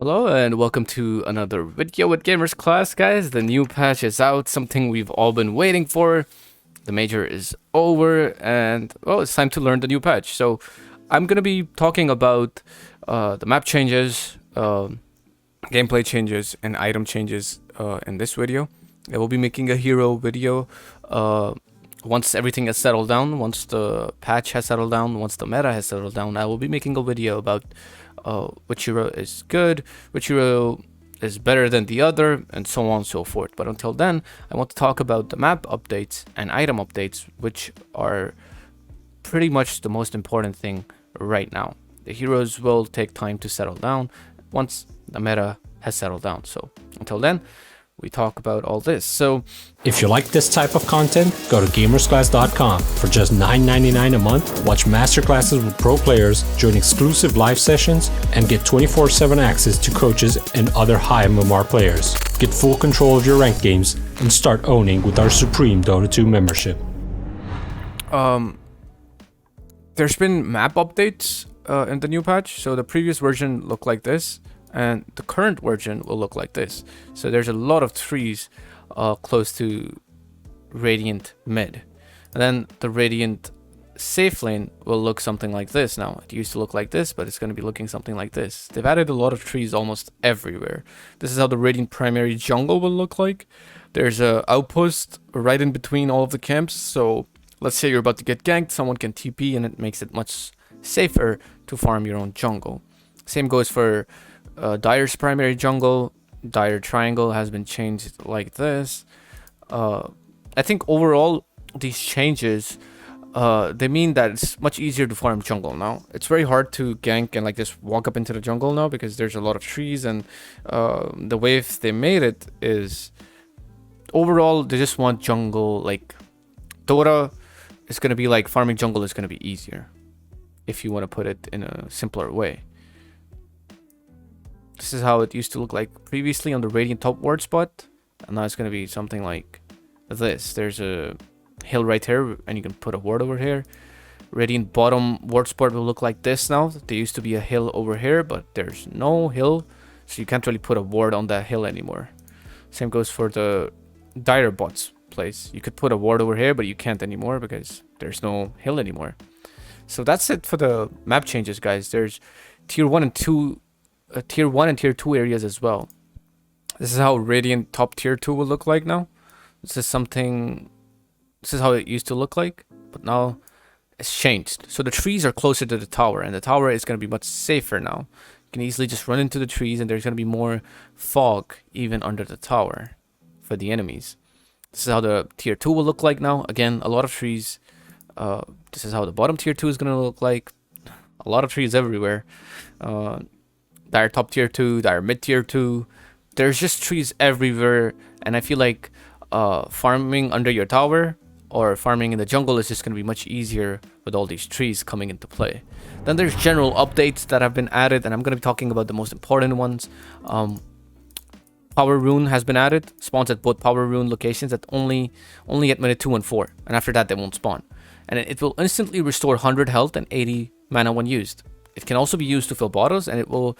Hello and welcome to another video with Gamers Class, guys. The new patch is out, something we've all been waiting for. The major is over and, well, it's time to learn the new patch. So I'm going to be talking about the map changes, gameplay changes, and item changes in this video. I will be making a hero video once everything has settled down, once the patch has settled down, once the meta has settled down. I will be making a video about which hero is good, which hero is better than the other, and so on and so forth. But until then, I want to talk about the map updates and item updates, which are pretty much the most important thing right now. The heroes will take time to settle down once the meta has settled down. So until then, we talk about all this. So if you like this type of content, go to gamersclass.com. For just $9.99 a month, watch masterclasses with pro players, join exclusive live sessions, and get 24/7 access to coaches and other high MMR players. Get full control of your ranked games and start owning with our Supreme Dota 2 membership. There's been map updates in the new patch. So the previous version looked like this, and the current version will look like this. So there's a lot of trees close to Radiant mid, and then the Radiant safe lane will look something like this now. It used to look like this, but it's going to be looking something like this. They've added a lot of trees almost everywhere. This is how the Radiant primary jungle will look like. There's a outpost right in between all of the camps, so let's say you're about to get ganked, someone can TP, and it makes it much safer to farm your own jungle. Same goes for Dire's primary jungle. Dire triangle has been changed like this. I think overall these changes they mean that it's much easier to farm jungle now. It's very hard to gank and like just walk up into the jungle now because there's a lot of trees, and the way they made it is overall they just want jungle, like Dota is going to be like farming jungle is going to be easier if you want to put it in a simpler way. This is how it used to look like previously on the Radiant top ward spot, and now it's going to be something like this. There's a hill right here, and you can put a ward over here. Radiant bottom ward spot will look like this now. There used to be a hill over here, but there's no hill, so you can't really put a ward on that hill anymore. Same goes for the Dire bot's place. You could put a ward over here, but you can't anymore because there's no hill anymore. So that's it for the map changes, guys. There's tier 1 and 2 tier 1 and tier 2 areas as well. This is how Radiant top tier 2 will look like now. This is how it used to look like, but now it's changed. So the trees are closer to the tower, and the tower is going to be much safer now. You can easily just run into the trees, and there's going to be more fog even under the tower for the enemies. This is how the tier 2 will look like now. Again, a lot of trees. This is how the bottom tier 2 is going to look like. A lot of trees everywhere. Dire top tier 2, dire mid tier 2. There's just trees everywhere, and I feel like farming under your tower or farming in the jungle is just going to be much easier with all these trees coming into play. Then there's general updates that have been added, and I'm going to be talking about the most important ones. Power Rune has been added. Spawns at both Power Rune locations at only at minute 2 and 4, and after that they won't spawn. And it will instantly restore 100 health and 80 mana when used. It can also be used to fill bottles, and it will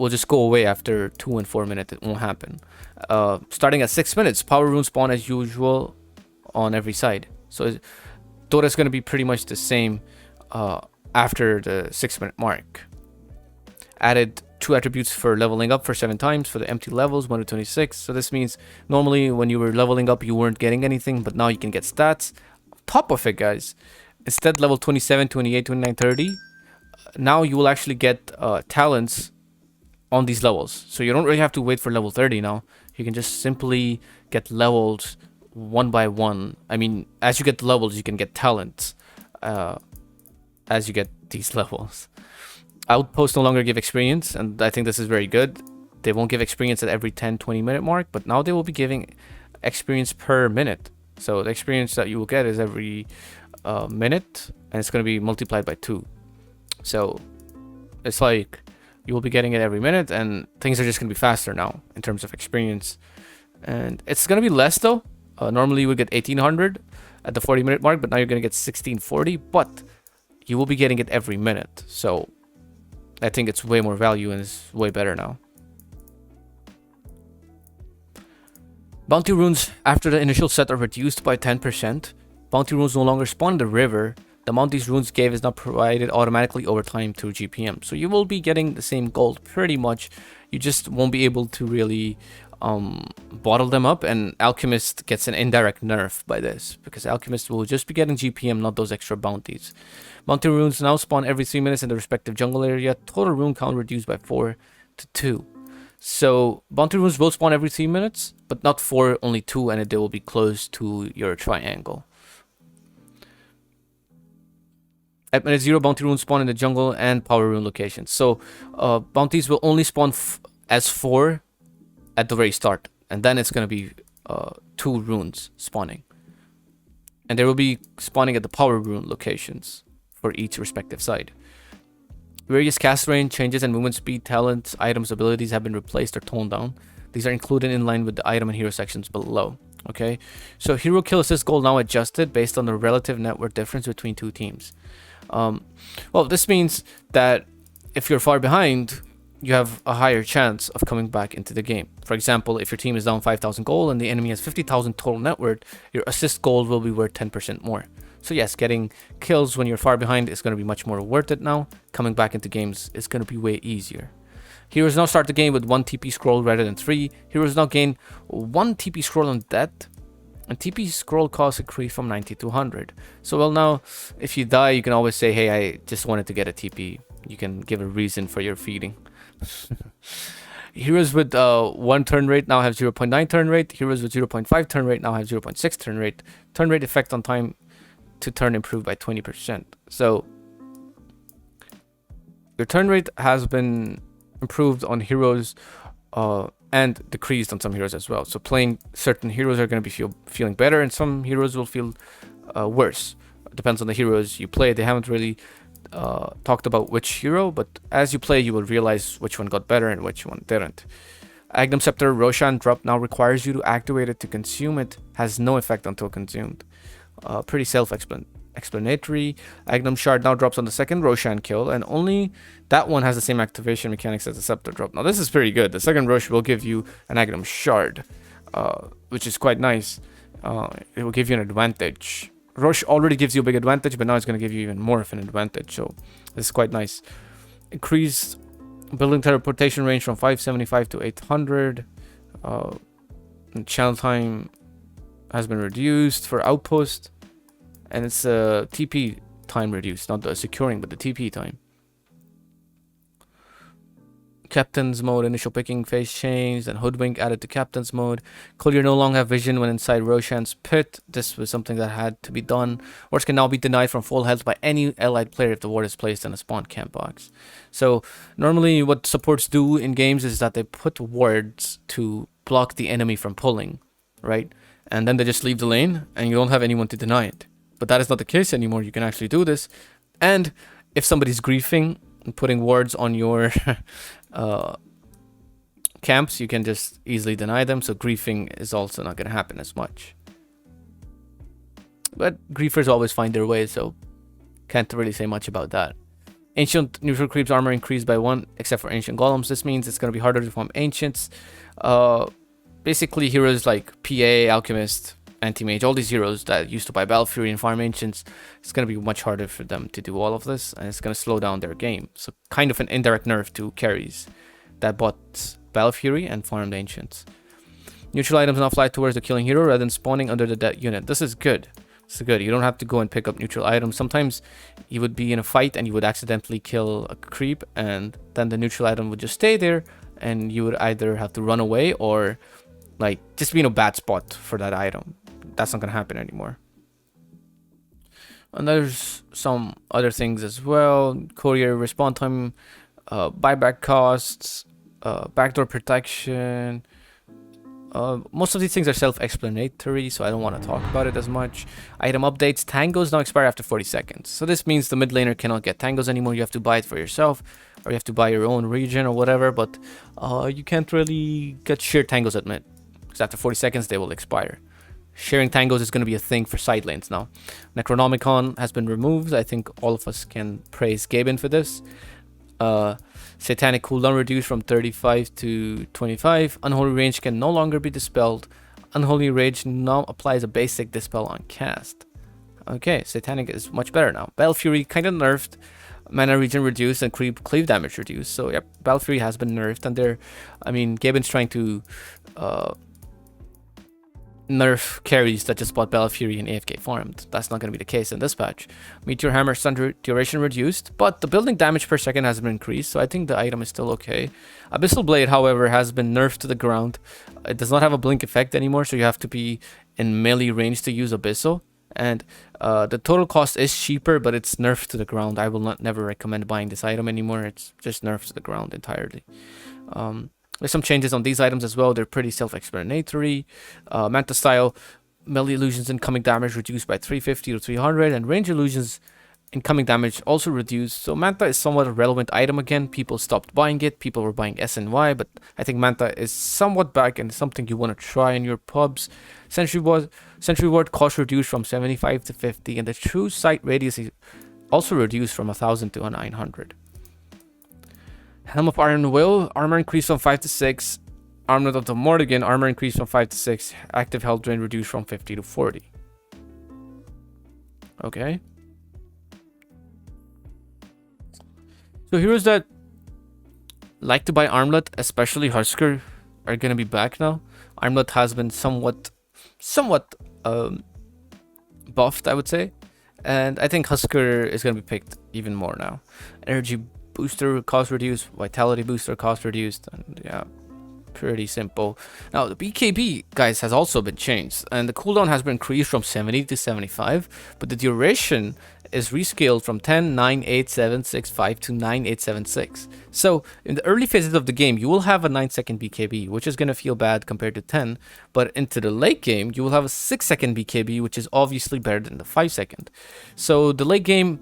just go away after 2 and 4 minutes. It won't happen. Starting at 6 minutes, Power Rune spawn as usual on every side. So Dota is going to be pretty much the same after the 6-minute mark. Added 2 attributes for leveling up for 7 times for the empty levels, 1 to 26. So this means normally when you were leveling up, you weren't getting anything, but now you can get stats. Top of it, guys, instead level 27, 28, 29, 30. Now you will actually get talents on these levels, so you don't really have to wait for level 30 now. You can just simply get levels one by one. I mean, as you get the levels, you can get talents as you get these levels. Outposts no longer give experience, and I think this is very good. They won't give experience at every 10-20 minute mark, but now they will be giving experience per minute. So the experience that you will get is every minute, and it's going to be multiplied by 2. So it's like you will be getting it every minute, and things are just going to be faster now in terms of experience. And it's going to be less though. Normally you would get 1800 at the 40-minute mark, but now you're going to get 1640, but you will be getting it every minute. So I think it's way more value and it's way better now. Bounty runes after the initial set are reduced by 10%. Bounty runes no longer spawn in the river. The amount these runes gave is not provided automatically over time through GPM. So you will be getting the same gold pretty much. You just won't be able to really bottle them up, and Alchemist gets an indirect nerf by this, because Alchemist will just be getting GPM, not those extra bounties. Bounty runes now spawn every 3 minutes in the respective jungle area. Total rune count reduced by 4 to 2. So bounty runes will spawn every 3 minutes, but not 4, only 2, and they will be close to your triangle. At minute 0, bounty runes spawn in the jungle and power rune locations. So bounties will only spawn as 4 at the very start, and then it's going to be 2 runes spawning, and they will be spawning at the power rune locations for each respective side. Various cast range changes and movement speed, talents, items, abilities have been replaced or toned down. These are included in line with the item and hero sections below. Okay, so hero kill assist goal now adjusted based on the relative net worth difference between 2 teams. Well, this means that if you're far behind, you have a higher chance of coming back into the game. For example, if your team is down 5,000 gold and the enemy has 50,000 total net worth, your assist gold will be worth 10% more. So yes, getting kills when you're far behind is going to be much more worth it now. Coming back into games is going to be way easier. Heroes now start the game with 1 TP scroll rather than 3. Heroes now gain 1 TP scroll on death, and TP scroll cost increase from 90 to 100. So well, now if you die, you can always say, hey, I just wanted to get a TP. You can give a reason for your feeding. Heroes with 1 turn rate now have 0.9 turn rate. Heroes with 0.5 turn rate now have 0.6 turn rate. Turn rate effect on time to turn improved by 20%. So your turn rate has been improved on heroes and decreased on some heroes as well. So playing certain heroes are going to be feeling better, and some heroes will feel worse. It depends on the heroes you play. They haven't really talked about which hero, but as you play, you will realize which one got better and which one didn't. Agnum Scepter Roshan drop now requires you to activate it to consume it. Has no effect until consumed. Pretty self-explanatory. Agnum Shard now drops on the second Roshan kill, and only that one has the same activation mechanics as the Scepter drop. Now this is pretty good. The second Rosh will give you an Agnum Shard, which is quite nice. It will give you an advantage. Rosh already gives you a big advantage, but now it's going to give you even more of an advantage, so this is quite nice. Increased building teleportation range from 575 to 800. And channel time has been reduced for outpost, and it's TP time reduced, not the securing, but the TP time. Captain's mode initial picking phase changed, and Hoodwink added to Captain's mode. Collier no longer have vision when inside Roshan's pit. This was something that had to be done. Wards can now be denied from full health by any allied player if the ward is placed in a spawn camp box. So normally what supports do in games is that they put wards to block the enemy from pulling, right? And then they just leave the lane and you don't have anyone to deny it. But that is not the case anymore. You can actually do this. And if somebody's griefing and putting wards on your camps, you can just easily deny them. So griefing is also not going to happen as much. But griefers always find their way, so can't really say much about that. Ancient neutral creeps armor increased by 1, except for ancient golems. This means it's going to be harder to farm ancients. Basically, heroes like PA, Alchemist, Anti-Mage, all these heroes that used to buy Battle Fury and farm ancients, it's going to be much harder for them to do all of this, and it's going to slow down their game. So kind of an indirect nerf to carries that bought Battle Fury and farmed ancients. Neutral items now fly towards the killing hero rather than spawning under the dead unit. This is good. This is good. You don't have to go and pick up neutral items. Sometimes you would be in a fight and you would accidentally kill a creep, and then the neutral item would just stay there, and you would either have to run away or like just be in a bad spot for that item. That's not going to happen anymore. And there's some other things as well. Courier respawn time, buyback costs, backdoor protection. Most of these things are self-explanatory, so I don't want to talk about it as much. Item updates. Tangos now expire after 40 seconds. So this means the mid laner cannot get tangos anymore. You have to buy it for yourself, or you have to buy your own region or whatever, but you can't really get sheer tangos at mid, because after 40 seconds they will expire. Sharing tangos is going to be a thing for side lanes now. Necronomicon has been removed. I think all of us can praise Gaben for this. Satanic cooldown reduced from 35 to 25. Unholy Rage can no longer be dispelled. Unholy Rage now applies a basic dispel on cast. Okay, Satanic is much better now. Battle Fury kind of nerfed. Mana regen reduced and cleave damage reduced. So yep, Battle Fury has been nerfed, and Gaben's trying to nerf carries that just bought Battle Fury and AFK farmed. That's not going to be the case in this patch. Meteor Hammer stun duration reduced, but the building damage per second has been increased, so I think the item is still okay. Abyssal Blade, however, has been nerfed to the ground. It does not have a blink effect anymore, so you have to be in melee range to use Abyssal. And the total cost is cheaper, but it's nerfed to the ground. I will never recommend buying this item anymore. It's just nerfed to the ground entirely. There's some changes on these items as well. They're pretty self-explanatory. Manta style, melee illusions incoming damage reduced by 350 to 300, and range illusions incoming damage also reduced. So Manta is somewhat a relevant item again. People stopped buying it. People were buying SNY, but I think Manta is somewhat back and something you want to try in your pubs. Sentry Ward cost reduced from 75 to 50, and the true sight radius is also reduced from 1000 to 900. Helm of Iron Will, armor increased from 5 to 6. Armlet of the Morrigan, armor increased from 5 to 6. Active health drain reduced from 50 to 40. Okay. So heroes that like to buy Armlet, especially Husker, are going to be back now. Armlet has been somewhat buffed, I would say. And I think Husker is going to be picked even more now. Energy booster cost reduced, vitality booster cost reduced, and yeah, pretty simple. Now the BKB, guys, has also been changed, and the cooldown has been increased from 70 to 75, but the duration is rescaled from 10, 9, 8, 7, 6, 5 to 9, 8, 7, 6. So in the early phases of the game, you will have a 9-second BKB, which is going to feel bad compared to 10, but into the late game, you will have a 6-second BKB, which is obviously better than the 5-second. So the late game,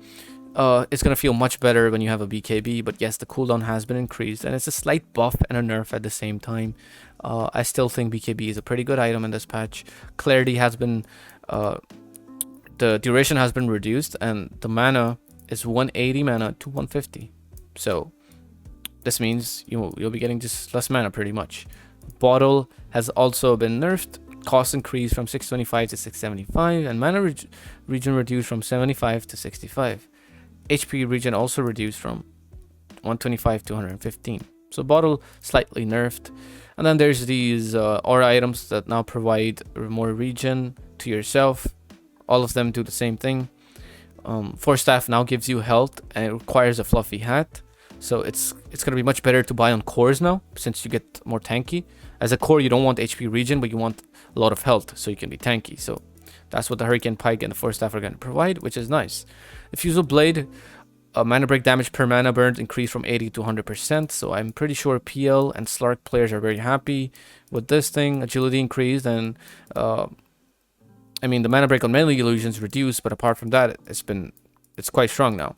it's going to feel much better when you have a BKB, but yes, the cooldown has been increased, and it's a slight buff and a nerf at the same time. I still think BKB is a pretty good item in this patch. Clarity has been, the duration has been reduced, and the mana is 180 mana to 150. So this means you'll be getting just less mana pretty much. Bottle has also been nerfed. Cost increased from 625 to 675, and mana regen reduced from 75 to 65. HP regen also reduced from 125 to 115. So bottle slightly nerfed. And then there's these aura items that now provide more regen to yourself. All of them do the same thing. Force Staff now gives you health, and it requires a fluffy hat. So it's going to be much better to buy on cores now, since you get more tanky. As a core, you don't want HP regen, but you want a lot of health, so you can be tanky. So that's what the Hurricane Pike and the Force Staff are going to provide, which is nice. The Fusel Blade, mana break damage per mana burned increased from 80 to 100%. So I'm pretty sure PL and Slark players are very happy with this thing. Agility increased, and the mana break on melee illusions reduced, but apart from that, it's quite strong now.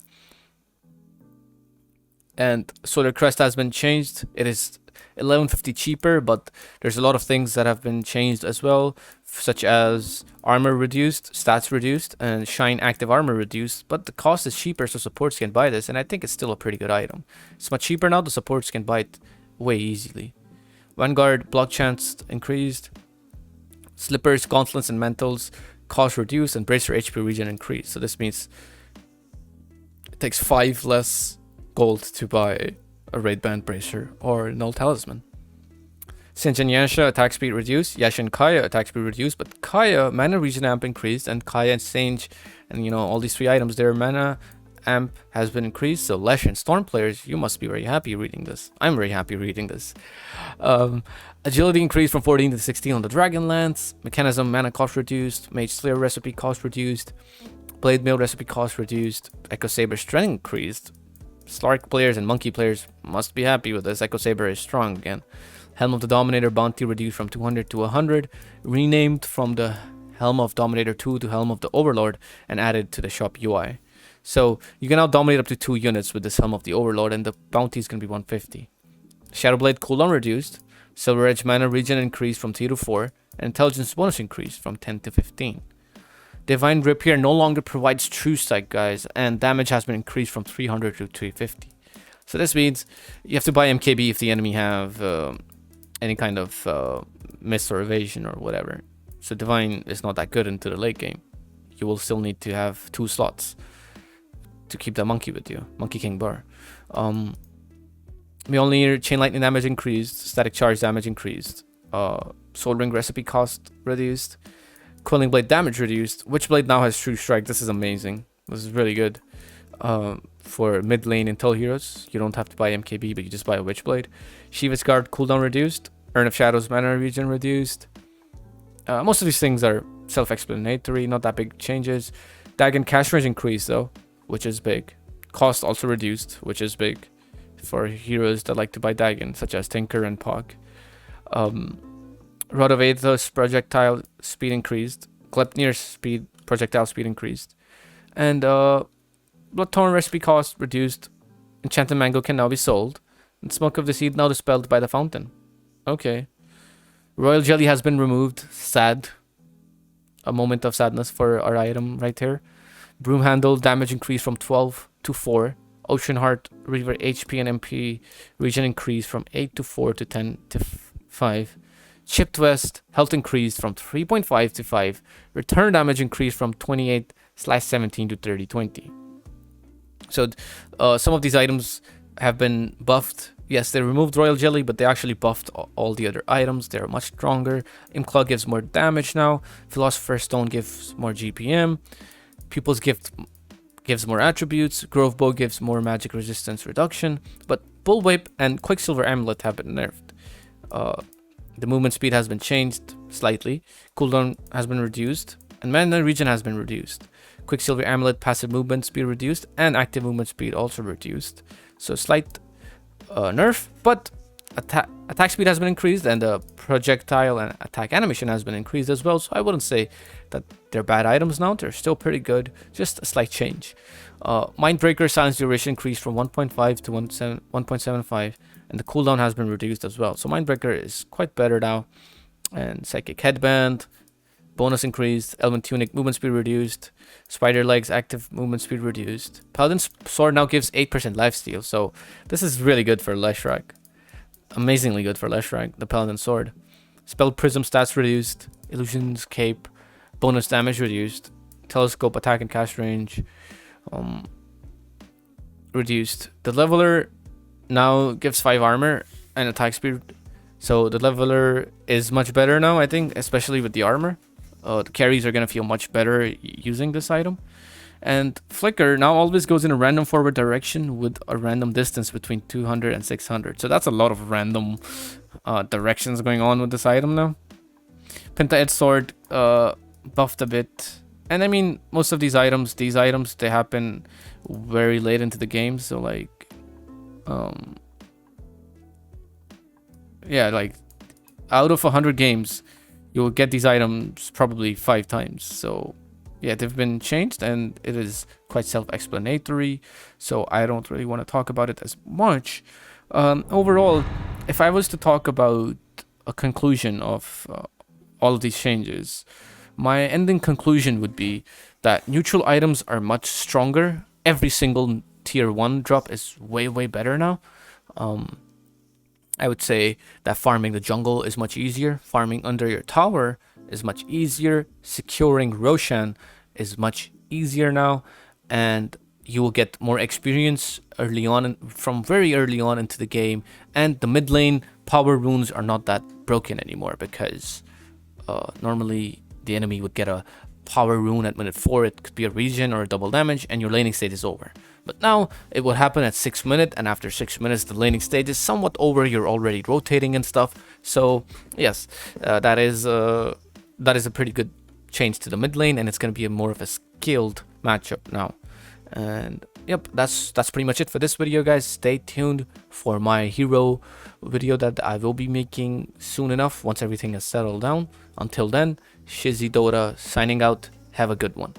And Solar Crest has been changed. It is 1150 cheaper, but there's a lot of things that have been changed as well, such as armor reduced, stats reduced, and shine active armor reduced, but the cost is cheaper, so supports can buy this, and I think it's still a pretty good item. It's much cheaper now, the supports can buy it way easily. Vanguard block chance increased. Slippers, gauntlets, and mantles cost reduced, and bracer HP regen increased. So this means it takes 5 less gold to buy a raid band bracer or null talisman. Singe and Yasha attack speed reduced. Yasha and Kaya attack speed reduced, but Kaya mana regen amp increased, and Kaya and Singe and all these 3 items, their mana amp has been increased. So Lesh and Storm players, you must be very happy reading this. I'm very happy reading this. Agility increased from 14 to 16 on the Dragonlance. Mechanism mana cost reduced. Mage Slayer recipe cost reduced. Blade Mail recipe cost reduced. Echo Saber strength increased. Slark players and Monkey players must be happy with this. Echo Saber is strong again. Helm of the Dominator bounty reduced from 200 to 100. Renamed from the Helm of Dominator 2 to Helm of the Overlord, and added to the shop UI. So you can now dominate up to 2 units with this Helm of the Overlord, and the bounty is going to be 150. Shadowblade cooldown reduced. Silver Edge mana regen increased from 2 to 4, and intelligence bonus increased from 10 to 15. Divine Rapier no longer provides true sight, guys, and damage has been increased from 300 to 350. So this means you have to buy MKB if the enemy have any kind of miss or evasion or whatever. So Divine is not that good into the late game. You will still need to have 2 slots to keep the monkey with you, Monkey King Bar. Mjolnir chain lightning damage increased, static charge damage increased, Soul Ring recipe cost reduced, Quelling Blade damage reduced. Witchblade now has True Strike. This is amazing. This is really good. For mid lane intel heroes, you don't have to buy MKB, but you just buy a Witchblade. Shiva's Guard cooldown reduced, Urn of Shadows mana regen reduced. Most of these things are self-explanatory, not that big changes. Dagon cash range increased though, which is big. Cost also reduced, which is big for heroes that like to buy Dagon, such as Tinker and Pog. Rod of Aethos projectile speed increased. Gleipnir's projectile speed increased. And Bloodthorn recipe cost reduced. Enchanted Mango can now be sold. And Smoke of the Seed now dispelled by the fountain. Okay. Royal Jelly has been removed. Sad. A moment of sadness for our item right here. Broom Handle damage increased from 12 to 4. Ocean Heart Reaver HP and MP regen increased from 8 to 4 to 10 to 5. Chipped West health increased from 3.5 to 5. Return damage increased from 28/17 to 30/20. So some of these items have been buffed. Yes, they removed Royal Jelly, but they actually buffed all the other items. They're much stronger. Imclaw gives more damage now. Philosopher's Stone gives more GPM. Pupil's Gift gives more attributes. Grove Bow gives more magic resistance reduction. But Bullwhip and Quicksilver Amulet have been nerfed. The movement speed has been changed slightly. Cooldown has been reduced. And mana regen has been reduced. Quicksilver Amulet passive movement speed reduced. And active movement speed also reduced. So slight nerf, but attack speed has been increased, and the projectile and attack animation has been increased as well. So I wouldn't say that they're bad items now. They're still pretty good, just a slight change. Mindbreaker silence duration increased from 1.5 to 1.75, and the cooldown has been reduced as well. So Mindbreaker is quite better now. And Psychic Headband bonus increased. Element Tunic movement speed reduced. Spider Legs active movement speed reduced. Paladin's Sword now gives 8% lifesteal. So this is really good for Leshrac. Amazingly good for Leshrac, the Paladin Sword. Spell Prism stats reduced. Illusion's Cape bonus damage reduced. Telescope attack and cast range reduced. The Leveler now gives 5 armor and attack speed. So the Leveler is much better now, I think, especially with the armor. The carries are going to feel much better using this item. And Flicker now always goes in a random forward direction with a random distance between 200 and 600. So that's a lot of random directions going on with this item now. Penta-Edged Sword buffed a bit. And I mean, most of these items, they happen very late into the game. So like, yeah, like out of 100 games, you'll get these items probably 5 times. So yeah, they've been changed, and it is quite self-explanatory. So I don't really want to talk about it as much. Overall, if I was to talk about a conclusion of all of these changes, my ending conclusion would be that neutral items are much stronger. Every single tier 1 drop is way, way better now. I would say that farming the jungle is much easier. Farming under your tower is much easier. Securing Roshan is much easier now. And you will get more experience early on, from very early on into the game. And the mid lane power runes are not that broken anymore, because normally the enemy would get a power rune at minute 4. It could be a regen or a double damage, and your laning state is over. But now it will happen at 6 minutes, and after 6 minutes the laning stage is somewhat over. You're already rotating and stuff. So yes, that is a pretty good change to the mid lane, and it's going to be more of a skilled matchup now. And yep, that's pretty much it for this video, guys. Stay tuned for my hero video that I will be making soon enough, once everything is settled down. Until then, Shizzy Dota signing out. Have a good one.